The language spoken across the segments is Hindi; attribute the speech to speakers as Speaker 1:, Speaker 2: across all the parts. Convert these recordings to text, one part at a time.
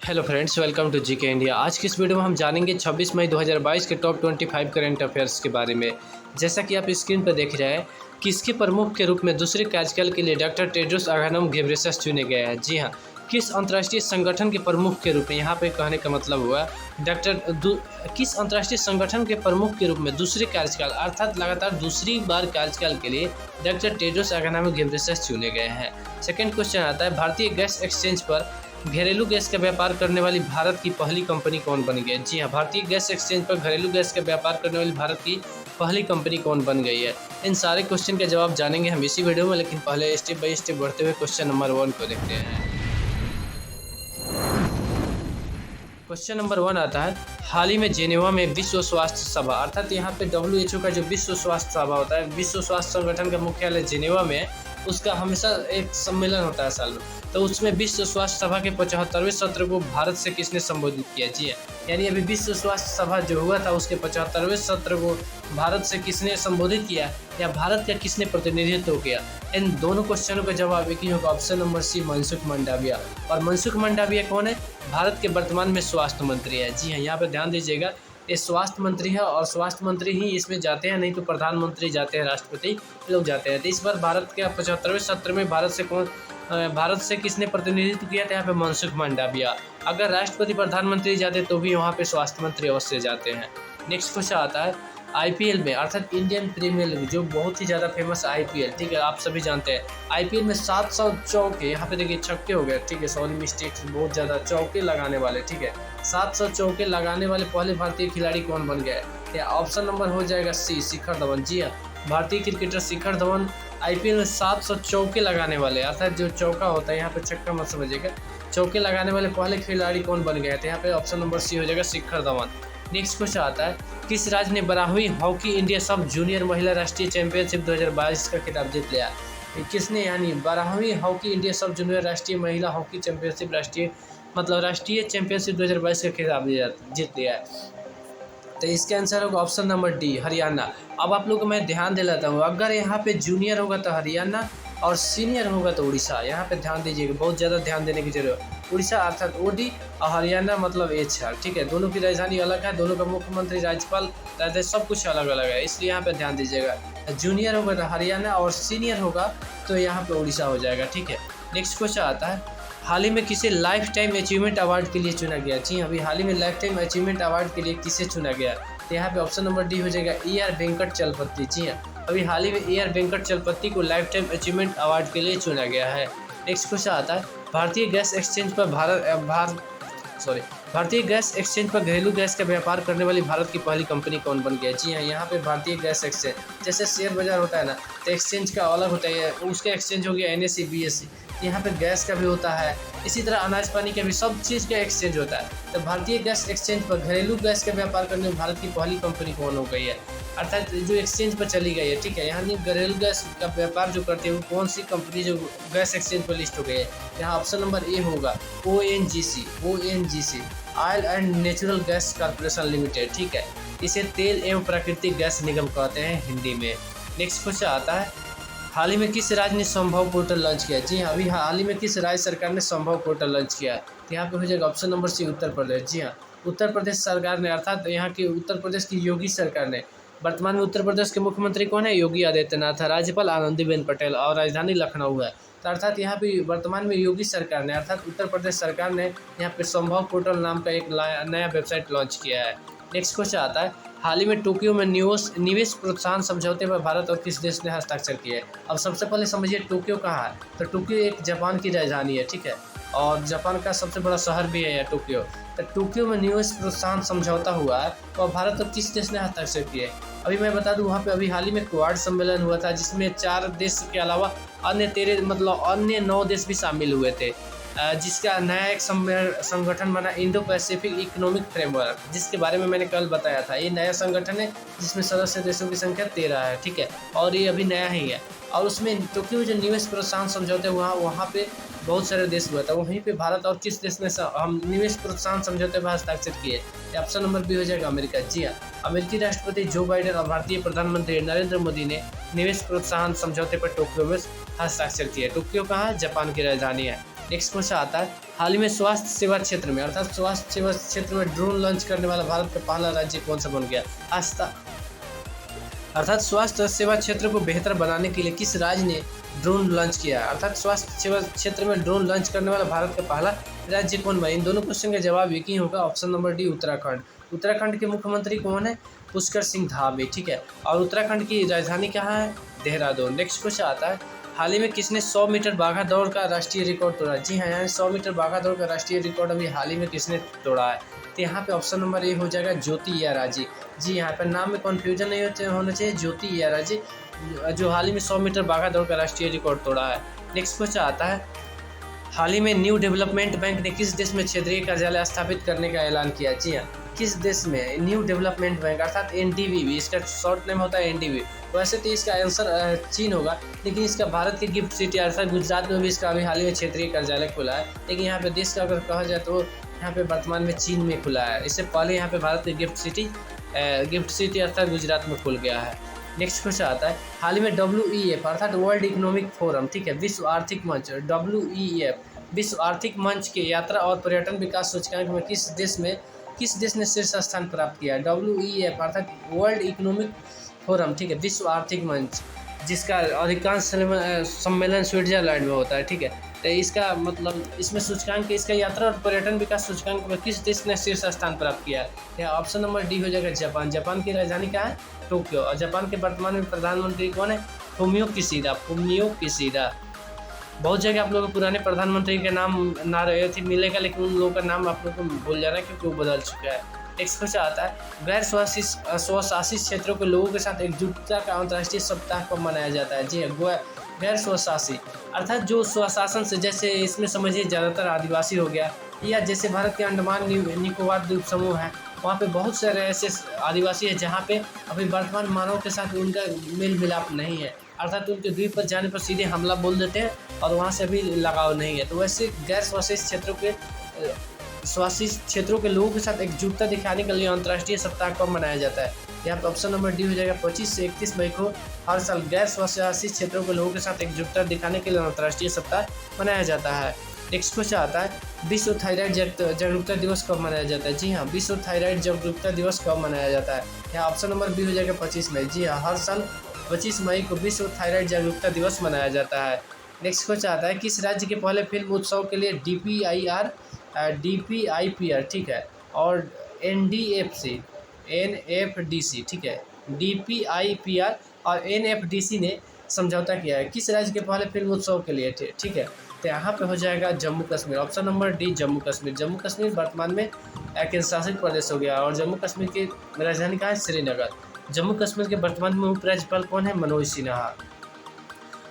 Speaker 1: Hello friends, welcome to GK India. आज की इस वीडियो में हम जानेंगे 26 मई 2022 के टॉप 25 करंट अफेयर्स के बारे में। जैसा कि आप स्क्रीन पर देख रहे हैं, किसके प्रमुख के रूप में दूसरे कार्यकाल के लिए डॉक्टर टेड्रोस अधानोम घेब्रेयेसस चुने गए हैं। जी हाँ, किस अंतर्राष्ट्रीय संगठन के प्रमुख के रूप में, यहाँ पे कहने का मतलब हुआ किस अंतर्राष्ट्रीय संगठन के प्रमुख के रूप में दूसरे कार्यकाल अर्थात लगातार दूसरी बार कार्यकाल के लिए डॉक्टर टेड्रोस अधानोम घेब्रेयेसस चुने गए हैं। सेकेंड क्वेश्चन आता है, भारतीय गैस एक्सचेंज पर घरेलू गैस का व्यापार करने वाली भारत की पहली कंपनी कौन बन गई है। जी हाँ, भारतीय गैस एक्सचेंज पर घरेलू गैस का व्यापार करने वाली भारत की पहली कंपनी कौन बन गई है। इन सारे क्वेश्चन के जवाब जानेंगे हम इसी वीडियो में, लेकिन पहले स्टेप बाय स्टेप बढ़ते हुए क्वेश्चन नंबर 1 को देखते हैं। क्वेश्चन नंबर 1 आता है, हाल ही में जेनेवा में विश्व स्वास्थ्य सभा अर्थात यहाँ पे WHO का जो विश्व स्वास्थ्य सभा होता है, विश्व स्वास्थ्य संगठन का मुख्यालय जेनेवा में, उसका हमेशा एक सम्मेलन होता है साल में। तो उसमें विश्व स्वास्थ्य सभा के 75वें सत्र को भारत से किसने संबोधित किया। जी यानी अभी विश्व स्वास्थ्य सभा जो हुआ था उसके 75वें सत्र को भारत से किसने संबोधित किया या भारत का किसने प्रतिनिधित्व किया। इन दोनों क्वेश्चनों का जवाब एक ही होगा, option number C, Mansukh Mandaviya. और मनसुख मंडाविया कौन है? भारत के वर्तमान में स्वास्थ्य मंत्री है। जी हाँ, यहाँ पर ध्यान दीजिएगा, ये स्वास्थ्य मंत्री है और स्वास्थ्य मंत्री ही इसमें जाते हैं, नहीं तो प्रधानमंत्री जाते हैं, राष्ट्रपति लोग जाते हैं। तो इस बार भारत के 75वें सत्र में भारत से किसने प्रतिनिधित्व किया था? यहाँ पे मनसुख मंडाविया। अगर राष्ट्रपति प्रधानमंत्री जाते तो भी वहाँ पे स्वास्थ्य मंत्री अवश्य जाते हैं। नेक्स्ट क्वेश्चन आता है, IPL में अर्थात इंडियन प्रीमियर लीग जो बहुत ही ज़्यादा फेमस IPL, ठीक है, आप सभी जानते हैं। IPL में 700 चौके, यहाँ पे देखिए छक्के हो गए, ठीक है, सॉरी मिस्टेक्स, बहुत ज़्यादा चौके लगाने वाले, ठीक है, 700 चौके लगाने वाले पहले भारतीय खिलाड़ी कौन बन गए? या ऑप्शन नंबर हो जाएगा सी, शिखर धवन। जी हाँ, भारतीय क्रिकेटर शिखर धवन IPL में 700 चौके लगाने वाले, अर्थात जो चौका होता है, यहाँ पे छक्का मत समझिएगा, चौके लगाने वाले पहले खिलाड़ी कौन बन गए थे? यहाँ पे ऑप्शन नंबर सी हो जाएगा, शिखर धवन। नेक्स्ट क्वेश्चन आता है, किस राज्य ने 12वीं हॉकी इंडिया सब जूनियर महिला राष्ट्रीय चैंपियनशिप 2022 का खिताब जीत लिया? किसने, यानी 12वीं हॉकी इंडिया सब जूनियर राष्ट्रीय महिला हॉकी चैंपियनशिप राष्ट्रीय चैंपियनशिप 2022 का खिताब जीत लिया है? तो इसका आंसर होगा ऑप्शन नंबर डी, हरियाणा। अब आप लोग को मैं ध्यान दिलाता हूँ, अगर यहाँ पे जूनियर होगा तो हरियाणा और सीनियर होगा तो उड़ीसा। यहाँ पे ध्यान दीजिएगा, बहुत ज़्यादा ध्यान देने की जरूरत है। उड़ीसा अर्थात OD और हरियाणा मतलब HR, ठीक है, दोनों की राजधानी अलग है, दोनों का मुख्यमंत्री, राज्यपाल, सब कुछ अलग अलग है, इसलिए यहाँ पे ध्यान दीजिएगा। जूनियर होगा तो हरियाणा और सीनियर होगा तो यहाँ पे उड़ीसा हो जाएगा, ठीक है। नेक्स्ट क्वेश्चन आता है, हाल ही में किसे लाइफ टाइम अचीवमेंट अवार्ड के लिए चुना गया? जी अभी हाल ही में लाइफ टाइम अचीवमेंट अवार्ड के लिए किसे चुना गया? तो यहाँ पे ऑप्शन नंबर डी हो जाएगा, AR वेंकटचलपति। जी हाँ, अभी हाल ही में AR वेंकटचलपति को लाइफ टाइम अचीवमेंट अवार्ड के लिए चुना गया है। नेक्स्ट क्वेश्चन आता है, भारतीय गैस एक्सचेंज पर घरेलू गैस का व्यापार करने वाली भारत की पहली कंपनी कौन बन गई? जी हाँ, यहाँ पे भारतीय गैस एक्सचेंज, जैसे शेयर बाजार होता है ना, तो एक्सचेंज का अलग होता है, उसका एक्सचेंज हो गया NSE BSE, यहाँ पे गैस का भी होता है, इसी तरह अनाज पानी का भी, सब चीज़ का एक्सचेंज होता है। तो भारतीय गैस एक्सचेंज पर घरेलू गैस का व्यापार करने में भारत की पहली कंपनी कौन हो गई है, अर्थात जो एक्सचेंज पर चली गई है, ठीक है। यहाँ घरेलू गैस का व्यापार जो करती है वो कौन सी कंपनी जो गैस एक्सचेंज पर लिस्ट हो गई है? यहाँ ऑप्शन नंबर ए होगा, ONGC, oil and natural gas corporation limited, ठीक है, इसे तेल एवं प्राकृतिक गैस निगम कहते हैं हिंदी में। नेक्स्ट क्वेश्चन आता है, हाल ही में किस राज्य ने संभव पोर्टल लॉन्च किया? जी हाँ, अभी हाल ही में किस राज्य सरकार ने संभव पोर्टल लॉन्च किया? तो यहाँ पे हो जाएगा ऑप्शन नंबर सी, उत्तर प्रदेश। जी हाँ, उत्तर प्रदेश सरकार ने, अर्थात यहाँ की उत्तर प्रदेश की योगी सरकार ने, वर्तमान में उत्तर प्रदेश के मुख्यमंत्री कौन है? योगी आदित्यनाथ है, राज्यपाल आनंदीबेन पटेल और राजधानी लखनऊ है। तो अर्थात यहाँ पे वर्तमान में योगी सरकार ने, अर्थात उत्तर प्रदेश सरकार ने यहाँ पे संभव पोर्टल नाम का एक नया वेबसाइट लॉन्च किया है। नेक्स्ट क्वेश्चन आता है, हाल ही में टोक्यो में निवेश प्रोत्साहन समझौते पर भारत और किस देश ने हस्ताक्षर किए? अब सबसे पहले समझिए टोक्यो कहाँ है। तो टोक्यो एक जापान की राजधानी है, ठीक है, और जापान का सबसे बड़ा शहर भी है टोक्यो। तो टोक्यो में निवेश प्रोत्साहन समझौता हुआ है और भारत और किस देश ने हस्ताक्षर किए? अभी मैं बता दूं, वहाँ पे अभी हाल ही में क्वाड सम्मेलन हुआ था, जिसमें 4 देश के अलावा अन्य 9 देश भी शामिल हुए थे, जिसका नया एक संगठन बना, इंडो पैसिफिक इकोनॉमिक फ्रेमवर्क, जिसके बारे में मैंने कल बताया था। ये नया संगठन है जिसमें सदस्य देशों की संख्या 13 है, ठीक है, और ये अभी नया ही है। और उसमें टोक्यो जो निवेश प्रोत्साहन समझौते वहाँ पे बहुत सारे देश हुआ था, वहीं पे भारत और किस देश ने हम निवेश प्रोत्साहन समझौते पर हस्ताक्षर किए? ऑप्शन नंबर बी हो जाएगा, अमेरिका। जी हाँ, अमेरिकी राष्ट्रपति जो बाइडेन और भारतीय प्रधानमंत्री नरेंद्र मोदी ने निवेश प्रोत्साहन समझौते पर टोक्यो में हस्ताक्षर किए। टोक्यो कहाँ है? जापान की राजधानी है। नेक्स्ट क्वेश्चन आता है, हाल ही में स्वास्थ्य सेवा क्षेत्र में अर्थात स्वास्थ्य सेवा क्षेत्र में ड्रोन लॉन्च करने वाला भारत का पहला राज्य कौन सा बन गया? अर्थात स्वास्थ्य सेवा क्षेत्र को बेहतर बनाने के लिए किस राज्य ने ड्रोन लॉन्च किया? अर्थात स्वास्थ्य सेवा क्षेत्र में ड्रोन लॉन्च करने वाला भारत का पहला राज्य कौन बना? इन दोनों क्वेश्चन का जवाब एक ही होगा, option number D Uttarakhand. Uttarakhand के मुख्यमंत्री कौन है? पुष्कर सिंह धामी, ठीक है। और उत्तराखंड की राजधानी कहाँ है? देहरादून। नेक्स्ट क्वेश्चन आता है, हाल ही में किसने 100 मीटर बाघा दौड़ का राष्ट्रीय रिकॉर्ड तोड़ा? जी हाँ, यहाँ 100 मीटर बाघा दौड़ का राष्ट्रीय रिकॉर्ड अभी हाल ही में किसने तोड़ा है? तो यहाँ पे ऑप्शन नंबर ए हो जाएगा ज्योति याराजी। जी, यहाँ पर नाम में कन्फ्यूजन नहीं होना चाहिए, ज्योति याराजी जो हाल ही में 100 मीटर बाघा दौड़ का राष्ट्रीय रिकॉर्ड तोड़ा है। नेक्स्ट क्वेश्चन आता है, हाल ही में न्यू डेवलपमेंट बैंक ने किस देश में क्षेत्रीय कार्यालय स्थापित करने का ऐलान किया? जी हाँ, किस देश में? न्यू डेवलपमेंट बैंक अर्थात एनडीबी, इसका शॉर्ट नेम होता है एनडीबी। वैसे तो इसका आंसर चीन होगा, लेकिन इसका भारत के गिफ्ट सिटी अर्थात गुजरात में भी इसका अभी हाल ही में क्षेत्रीय कार्यालय खुला है। लेकिन यहाँ पे देश का अगर कहा जाए तो यहाँ पे वर्तमान में चीन में खुला है। इससे पहले यहाँ पे भारत के गिफ्ट सिटी अर्थात गुजरात में खुल गया है। नेक्स्ट क्वेश्चन आता है, हाल ही में WEF अर्थात वर्ल्ड इकोनॉमिक फोरम, ठीक है, विश्व आर्थिक मंच WEF विश्व आर्थिक मंच के यात्रा और पर्यटन विकास सूचकांक में किस देश ने शीर्ष स्थान प्राप्त किया? WEF अर्थात वर्ल्ड इकोनॉमिक फोरम, ठीक है, विश्व आर्थिक मंच, जिसका अधिकांश सम्मेलन स्विट्जरलैंड में होता है, ठीक है। तो इसका मतलब इसमें सूचकांक इसका यात्रा और पर्यटन विकास सूचकांक में किस देश ने शीर्ष स्थान प्राप्त किया? यहाँ ऑप्शन नंबर डी हो जाएगा जापान। जापान की राजधानी क्या है? टोक्यो। और जापान के वर्तमान में प्रधानमंत्री कौन है? Fumio Kishida. बहुत जगह आप लोगों को पुराने प्रधानमंत्री के नाम ना रहे थे मिलेगा, लेकिन उन लोगों का नाम आप लोगों को भूल जाना है क्योंकि वो बदल चुका है। नेक्स्ट क्वेश्चन आता है, गैर स्वशासित क्षेत्रों के लोगों के साथ एकजुटता का अंतर्राष्ट्रीय सप्ताह कब मनाया जाता है? जी हाँ, गैर स्वशासी अर्थात जो स्वशासन से, जैसे इसमें समझिए ज़्यादातर आदिवासी हो गया, या जैसे भारत के अंडमान निकोबार द्वीप समूह है, वहाँ पे बहुत सारे ऐसे आदिवासी हैं जहाँ पे अभी वर्तमान मानव के साथ उनका मेल मिलाप नहीं है, अर्थात उनके द्वीप पर जाने पर सीधे हमला बोल देते हैं और वहाँ से अभी लगाव नहीं है। तो वैसे गैर स्वास्थ्य क्षेत्रों के लोगों के साथ एकजुटता दिखाने के लिए अंतर्राष्ट्रीय सप्ताह कब मनाया जाता है? यहाँ पर ऑप्शन नंबर डी हो जाएगा 25 से 31 मई को हर साल गैर स्वास्थ्य क्षेत्रों के लोगों के साथ एकजुटता दिखाने के लिए अंतर्राष्ट्रीय सप्ताह मनाया जाता है। नेक्स्ट क्वेश्चन आता है, विश्व थायराइड जागरूकता दिवस कब मनाया जाता है? जी हाँ, विश्व थायराइड जागरूकता दिवस कब मनाया जाता है? यहाँ ऑप्शन नंबर बी हो जाएगा 25 मई। जी हाँ, हर साल 25 मई को विश्व थायराइड जागरूकता दिवस मनाया जाता है। नेक्स्ट क्वेश्चन आता है, किस राज्य के पहले फिल्म उत्सव के लिए DPIPR, ठीक है, और NFDC, ठीक है, DPIPR और NFDC ने समझौता किया है? किस राज्य के पहले फिल्म उत्सव के लिए थे? ठीक है, तो यहाँ पे हो जाएगा Jammu Kashmir. Option number D Jammu Kashmir. Jammu Kashmir वर्तमान में केंद्र शासित प्रदेश हो गया और जम्मू कश्मीर की राजधानी कहाँ है? श्रीनगर। जम्मू कश्मीर के वर्तमान में उपराज्यपाल कौन है? मनोज सिन्हा।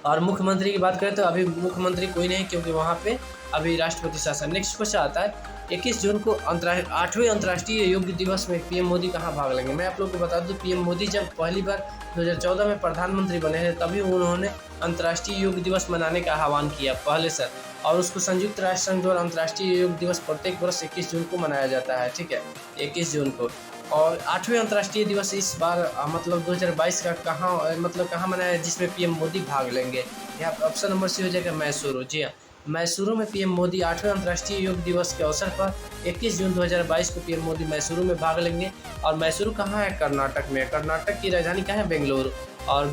Speaker 1: और मुख्यमंत्री की बात करें तो अभी मुख्यमंत्री कोई नहीं, क्योंकि वहाँ पे अभी राष्ट्रपति शासन। नेक्स्ट क्वेश्चन आता है, 21 जून को 8वें अंतर्राष्ट्रीय योग दिवस में पीएम मोदी कहाँ भाग लेंगे? मैं आप लोगों को बता दूं, पीएम मोदी जब पहली बार 2014 में प्रधानमंत्री बने थे तभी उन्होंने अंतर्राष्ट्रीय योग दिवस मनाने का आह्वान किया पहले से, और उसको संयुक्त राष्ट्र संघ द्वारा अंतर्राष्ट्रीय योग दिवस प्रत्येक वर्ष 21 जून को मनाया जाता है, ठीक है, 21 जून को। और 8वें अंतर्राष्ट्रीय दिवस इस बार मतलब 2022 का कहाँ मनाया है, जिसमें पीएम मोदी भाग लेंगे? यहाँ ऑप्शन नंबर सी हो जाएगा मैसूरू। जी हाँ, मैसूरू में पीएम मोदी 8वें अंतर्राष्ट्रीय योग दिवस के अवसर पर 21 जून 2022 को पीएम मोदी मैसूरू में भाग लेंगे। और मैसूरू कहाँ है? कर्नाटक में। कर्नाटक की राजधानी कहाँ है? बेंगलुरु। और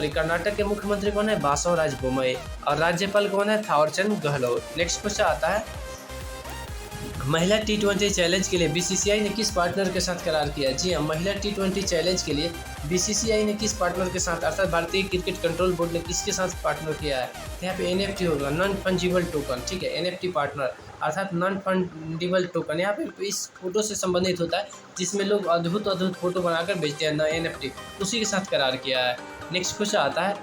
Speaker 1: कर्नाटक के मुख्यमंत्री कौन है? बासवराज बोम्मई। और राज्यपाल कौन है? थावरचंद गहलोत। नेक्स्ट क्वेश्चन आता है, महिला T20 चैलेंज के लिए बीसीसीआई ने किस पार्टनर के साथ करार किया? जी हाँ, महिला T20 चैलेंज के लिए बीसीसीआई ने किस पार्टनर के साथ अर्थात भारतीय क्रिकेट कंट्रोल बोर्ड ने किसके साथ पार्टनर किया है? यहाँ पे NFT होगा, नॉन फंजिबल टोकन, ठीक है, NFT पार्टनर अर्थात नॉन फंडिबल टोकन। यहाँ पे इस फोटो से संबंधित होता है जिसमें लोग अद्भुत फोटो बनाकर बेचते हैं, NFT, उसी के साथ करार किया है। नेक्स्ट क्वेश्चन आता है,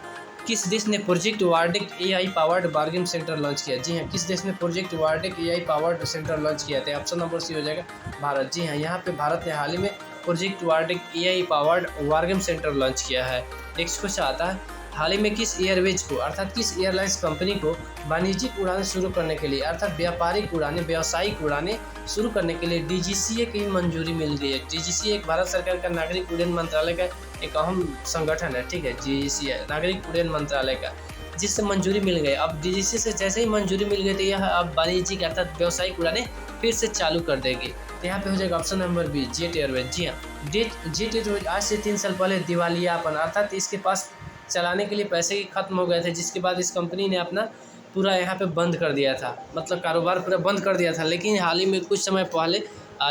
Speaker 1: किस देश ने प्रोजेक्ट वार्डिक AI powered bargaining center launch किया? जी हाँ, किस देश ने प्रोजेक्ट वार्डिक AI पावर्ड सेंटर लॉन्च किया था? ऑप्शन नंबर सी हो जाएगा भारत। जी हाँ, यहाँ पे भारत ने हाल ही में प्रोजेक्ट वार्डिक AI powered bargaining center launch किया है। नेक्स्ट क्वेश्चन आता है, हाल ही में किस एयरवेज को अर्थात किस एयरलाइंस कंपनी को वाणिज्यिक उड़ानें शुरू करने के लिए अर्थात व्यावसायिक उड़ानें शुरू करने के लिए DGCA की मंजूरी मिल गई है? DGCA एक भारत सरकार का नागरिक उड्डयन मंत्रालय का एक अहम संगठन है, ठीक है, DGCA नागरिक उड्डयन मंत्रालय का। जिससे मंजूरी मिल गई। अब डीजीसी से जैसे ही मंजूरी मिल गई तो यह अब वाणिज्यिक अर्थात व्यावसायिक उड़ानें फिर से चालू कर देगी। तो यहाँ पे हो जाएगा option number B, Jet Airways. जी हाँ, जेट एयरवेज आज से 3 साल पहले दिवालियापन अर्थात इसके पास चलाने के लिए पैसे ही खत्म हो गए थे, जिसके बाद इस कंपनी ने अपना पूरा यहाँ पे बंद कर दिया था, मतलब कारोबार पूरा बंद कर दिया था। लेकिन हाल ही में कुछ समय पहले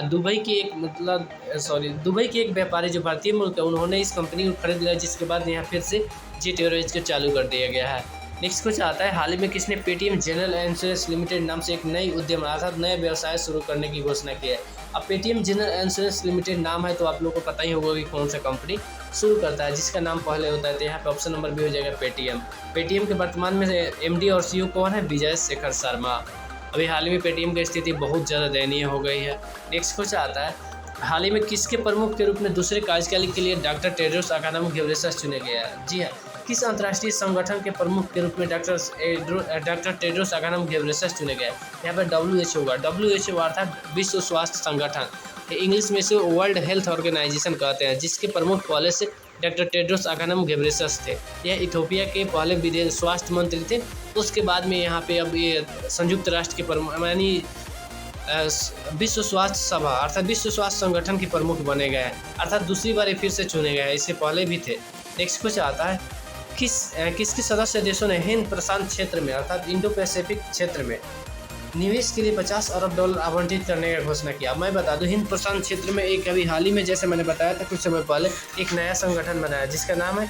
Speaker 1: दुबई की एक व्यापारी जो भारतीय मूल के, उन्होंने इस कंपनी को खरीद लिया, जिसके बाद यहाँ फिर से जेट एयरवेज को चालू कर दिया गया है। नेक्स्ट कुछ आता है, हाल ही में किसने पेटीएम जनरल इंश्योरेंस लिमिटेड नाम से एक नई उद्यम अर्थात नए व्यवसाय शुरू करने की घोषणा की है। अब पेटीएम जनरल इंश्योरेंस लिमिटेड नाम है तो आप लोगों को पता ही होगा कि कौन सा कंपनी शुरू करता है, जिसका नाम पहले होता है। तो यहाँ पे ऑप्शन नंबर भी हो जाएगा पेटीएम। पेटीएम के वर्तमान में एमडी और सीईओ कौन है? विजय शेखर शर्मा। अभी हाल ही में पेटीएम की स्थिति बहुत ज़्यादा दयनीय हो गई है। नेक्स्ट कुछ आता है, हाल ही में किसके प्रमुख के रूप में दूसरे कार्यकाल के लिए डॉक्टर टेड्रोस अधानोम घेब्रेयेसस चुने गए हैं? जी हाँ, किस अंतर्राष्ट्रीय संगठन के प्रमुख के रूप में डॉक्टर टेड्रोस अधानोम घेब्रेयेसस चुने गए? यहाँ पर WHO होगा। WHO अर्थात विश्व स्वास्थ्य संगठन, इंग्लिश में से वर्ल्ड हेल्थ ऑर्गेनाइजेशन कहते हैं, जिसके प्रमुख पहले से डॉक्टर टेड्रोस अधानोम घेब्रेयेसस थे। यह इथियोपिया के पहले विदेश स्वास्थ्य मंत्री थे। उसके बाद में यहाँ पे अब ये संयुक्त राष्ट्र के यानी विश्व स्वास्थ्य सभा अर्थात विश्व स्वास्थ्य संगठन के प्रमुख बने गए हैं, अर्थात दूसरी बार फिर से चुने गए हैं, इससे पहले भी थे। नेक्स्ट कुछ आता है, किसके सदस्य देशों ने हिंद प्रशांत क्षेत्र में अर्थात इंडो पैसिफिक क्षेत्र में निवेश के लिए $50 अरब आवंटित करने का घोषणा किया? मैं बता दूं, हिंद प्रशांत क्षेत्र में एक अभी हाल ही में जैसे मैंने बताया था कुछ समय पहले एक नया संगठन बनाया जिसका नाम है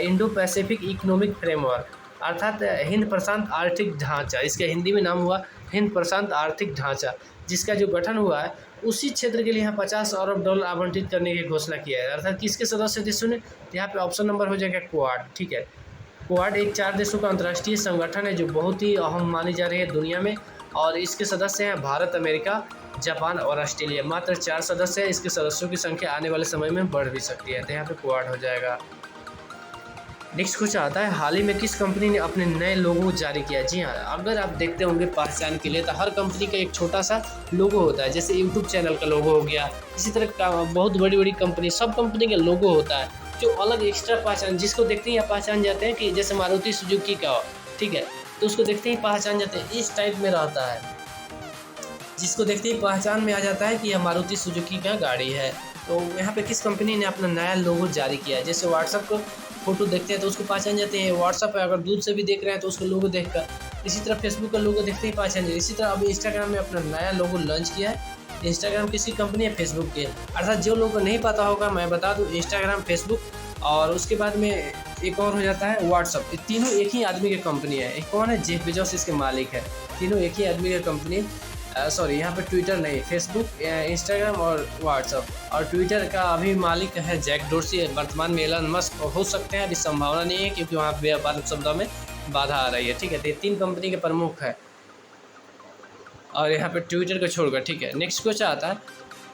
Speaker 1: इंडो पैसिफिक इकोनॉमिक फ्रेमवर्क अर्थात हिंद प्रशांत आर्थिक ढांचा। इसका हिंदी में नाम हुआ हिंद प्रशांत आर्थिक ढांचा, जिसका जो गठन हुआ है उसी क्षेत्र के लिए यहाँ $50 अरब आवंटित करने की घोषणा किया है। अर्थात किसके सदस्य देशों ने? यहाँ पे ऑप्शन नंबर हो जाएगा क्वाड। ठीक है, क्वाड एक 4 देशों का अंतर्राष्ट्रीय संगठन है जो बहुत ही अहम मानी जा रही है दुनिया में, और इसके सदस्य हैं भारत, अमेरिका, जापान और ऑस्ट्रेलिया। मात्र 4 सदस्य हैं। इसके सदस्यों की संख्या आने वाले समय में बढ़ भी सकती है, तो यहाँ पे क्वाड हो जाएगा। नेक्स्ट कुछ आता है, हाल ही में किस कंपनी ने अपने नए लोगो जारी किया? जी हाँ, अगर आप देखते होंगे पहचान के लिए तो हर कंपनी का एक छोटा सा लोगो होता है, जैसे यूट्यूब चैनल का लोगो हो गया, इसी तरह का बहुत बड़ी बड़ी कंपनी सब कंपनी का लोगो होता है जो अलग एक्स्ट्रा पहचान, जिसको देखते ही आप पहचान जाते हैं कि जैसे मारुति सुजुकी का हो, ठीक है, तो उसको देखते ही पहचान जाते हैं, इस टाइप में रहता है, जिसको देखते ही पहचान में आ जाता है कि यह मारुति सुजुकी का गाड़ी है। तो यहाँ पे किस कंपनी ने अपना नया लोगो जारी किया है? जैसे व्हाट्सअप को फोटो देखते हैं तो उसको पहचान जाते हैं, व्हाट्सअप है अगर दूर से भी देख रहे हैं तो उसको लोगो देखकर, इसी तरह फेसबुक का लोगो देखते ही पहचान जाते हैं। इसी तरह अभी इंस्टाग्राम ने अपना नया लोगो लॉन्च किया है। इंस्टाग्राम किसी कंपनी है? फेसबुक के। अर्थात जो लोगों को नहीं पता होगा मैं बता दूँ, इंस्टाग्राम, फेसबुक और उसके बाद में एक और हो जाता है व्हाट्सअप, ये तीनों एक ही आदमी की कंपनी है। एक कौन है? जेफ बेजोस इसके मालिक है। तीनों एक ही आदमी की कंपनी, सॉरी यहाँ पे ट्विटर नहीं, फेसबुक, इंस्टाग्राम और व्हाट्सअप, और ट्विटर का अभी मालिक है जैक डोर्सी। वर्तमान में एलन मस्क हो सकते हैं, अभी संभावना नहीं है क्योंकि वहाँ व्यापार शब्दों में बाधा आ रही है। ठीक है, तो ये 3 कंपनी के प्रमुख है और यहाँ पे ट्विटर को छोड़कर। ठीक है, नेक्स्ट क्वेश्चन आता है,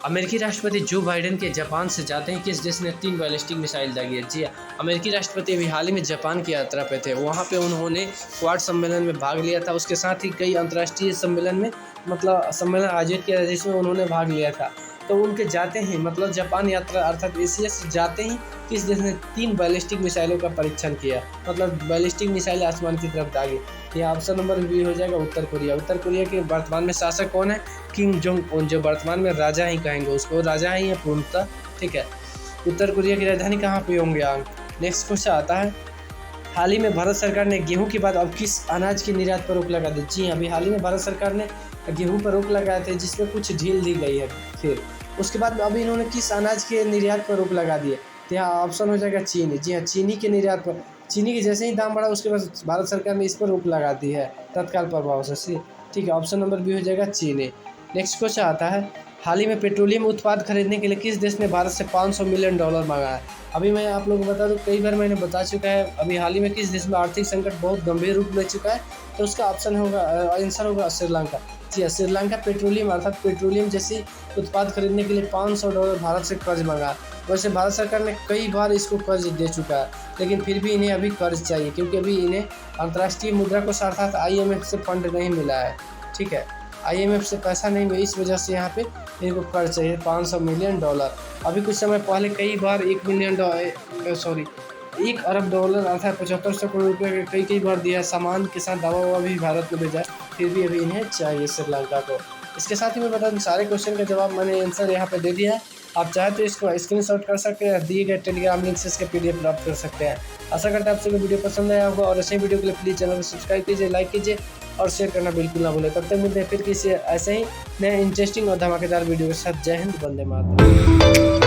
Speaker 1: अमेरिकी राष्ट्रपति जो बाइडेन के जापान से जाते हैं, किस देश ने 3 बैलिस्टिक मिसाइल दागी है? जी हाँ, अमेरिकी राष्ट्रपति अभी हाल ही में जापान की यात्रा पे थे, वहाँ पे उन्होंने क्वाड सम्मेलन में भाग लिया था, उसके साथ ही कई अंतर्राष्ट्रीय सम्मेलन में सम्मेलन आयोजित किया जिसमें उन्होंने भाग लिया था। तो उनके जाते ही जापान यात्रा अर्थात एशिया से जाते ही किस देश ने 3 बैलिस्टिक मिसाइलों का परीक्षण किया, बैलिस्टिक मिसाइल आसमान की तरफ दागी? यह ऑप्शन नंबर बी हो जाएगा उत्तर कोरिया। उत्तर कोरिया के वर्तमान में शासक कौन है? किम जोंग उन, जो वर्तमान में राजा ही कहेंगे उसको, राजा ही है पूर्णतः। ठीक है, उत्तर कोरिया की राजधानी कहाँ प्योंगयांग। नेक्स्ट क्वेश्चन आता है, हाल ही में भारत सरकार ने गेहूं के बाद अब किस अनाज के निर्यात पर रोक लगा दी? जी अभी हाल ही में भारत सरकार ने गेहूं पर रोक लगाए थे जिसमें कुछ ढील दी गई है। फिर उसके बाद अभी इन्होंने किस अनाज के निर्यात पर रोक लगा दी है? तो यहाँ ऑप्शन हो जाएगा चीनी। जी हाँ, चीनी के निर्यात पर, चीनी के जैसे ही दाम बढ़ा उसके बाद भारत सरकार ने इस पर रोक लगा दी है तत्काल प्रभाव से। ठीक है, ऑप्शन नंबर बी हो जाएगा चीनी। नेक्स्ट क्वेश्चन आता है, हाल ही में पेट्रोलियम उत्पाद खरीदने के लिए किस देश ने भारत से $500 मिलियन मांगा है? अभी मैं आप लोगों को बता दूं, कई बार मैंने बता चुका है, अभी हाल ही में किस देश में आर्थिक संकट बहुत गंभीर रूप ले चुका है, तो उसका ऑप्शन होगा, आंसर होगा श्रीलंका। जी श्रीलंका पेट्रोलियम अर्थात पेट्रोलियम जैसी उत्पाद खरीदने के लिए $500 भारत से कर्ज मांगा। वैसे भारत सरकार ने कई बार इसको कर्ज दे चुका है, लेकिन फिर भी इन्हें अभी कर्ज चाहिए क्योंकि अभी इन्हें अंतर्राष्ट्रीय मुद्रा कोष अर्थात IMF से फंड नहीं मिला है। ठीक है, IMF से पैसा नहीं मिला, इस वजह से यहाँ पे इनको कर्ज चाहिए $500 मिलियन। अभी कुछ समय पहले कई बार $1 अरब अर्थात 7500 करोड़ रुपये के कई बार दिया सामान के साथ दवा ववा भी भारत में भेजा, फिर भी अभी इन्हें चाहिए श्रीलंका को। इसके साथ ही मैं बता दूं सारे क्वेश्चन का जवाब मैंने आंसर यहाँ पे दे दिया है। आप चाहे तो इसको स्क्रीनशॉट कर सकते हैं, दिए गए टेलीग्राम लिंक से इसके PDF प्राप्त कर सकते हैं। आशा करते हैं आप सभी को वीडियो पसंद आया होगा और ऐसे वीडियो के लिए प्लीज़ चैनल को सब्सक्राइब कीजिए, लाइक कीजिए और शेयर करना बिल्कुल ना भूलें। तब तक मिलते हैं फिर किसी ऐसे ही नए इंटरेस्टिंग और धमाकेदार वीडियो के साथ। जय हिंद, वंदे मातरम।